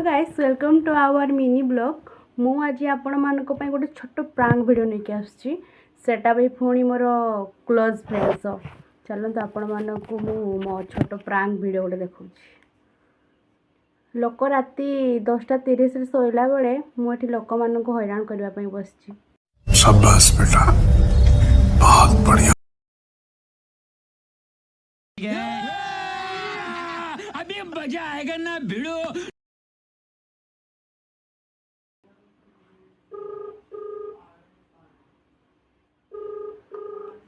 Guys welcome to our mini blog मु आज आपण मानक पई गोटे छोट प्रांक वीडियो लेके आछी सेटा भी पुणी मोर क्लोज फ्रेंड्स चलते आपण मानक मु मो छोट प्रांक वीडियो गोटे देखौ लोक राति 10:30 रे सोइला बेले मु एठी लोक मानक हैरान करबा पई बसची। शाबाश बेटा बहुत बढ़िया। अभी मजा आएगा ना भिड़ो।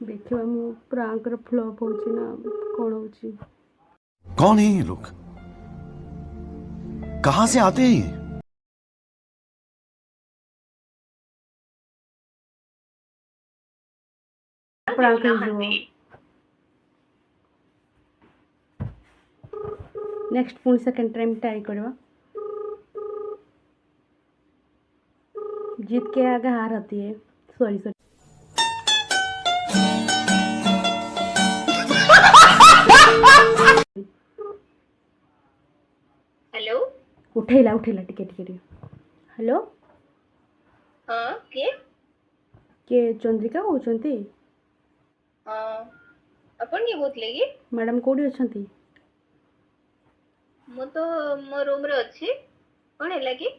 देखिए मु प्रांक रे फ्लॉप होची ना कोन होची। कौन है ये लोग, कहां से आते हैं ये? प्रांक जो नेक्स्ट पुणी सेकंड टाइम ट्राई करवा जीत के आगे हार होती है। सॉरी सॉरी हेलो उठेला उठेला टिके टिके टिके हेलो हाँ के चंद्रिका कहउचंती हाँ अपन किए बोलते कि मैडम कोडी अछंती मु तो मो रूम रे अच्छी कौन है कि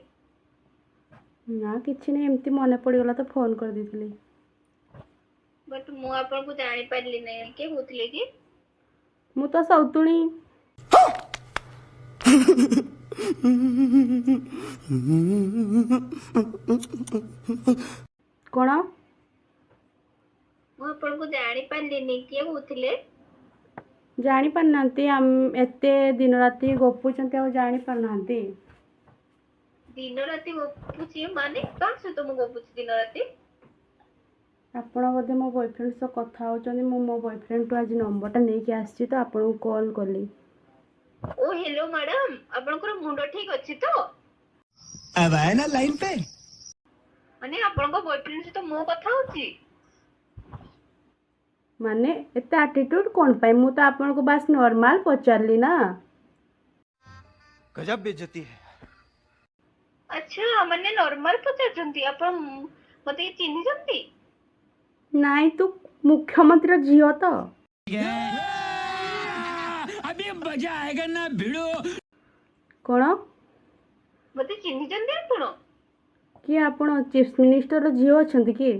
ना किछि नै एम्ति मने पड़ी गला तो फोन कर दिथिली बट मु अपन को जानी पारली नहीं के बोलते कि मु तो सौतुणी कोन मु अपन को जानी पारली नहीं के बोलते जानी पारनांती हम एते दिन राति गपुचंती आ जानी पारनांती दिन राति गपुची माने कौन से तुम गपुची दिन राति आपण बोधे मो बॉयफ्रेंड सह कथा होचंदी मो बॉयफ्रेंड तो आज नंबरटा नेकी आछि तो आपण को कॉल करली। ओ हेलो मैडम अपन को मुंडो ठीक अछि तो अब आए ना लाइन पे माने अपन को बॉयफ्रेंड से तो मो कथा होची माने एते एटीट्यूड कोन पाई मु तो आपण को बस नॉर्मल पचारली ना। गजब बेइज्जती है। अच्छा माने नॉर्मल पचारचंती अपन मते चिन्ही जंती नाई तू मुख्यमंत्री झियो तो अभी मजा आएगा ना भिड़ो। कोन मते चिन्ही जंती आपण कि आपण चीफ मिनिस्टर झियो अछंती कि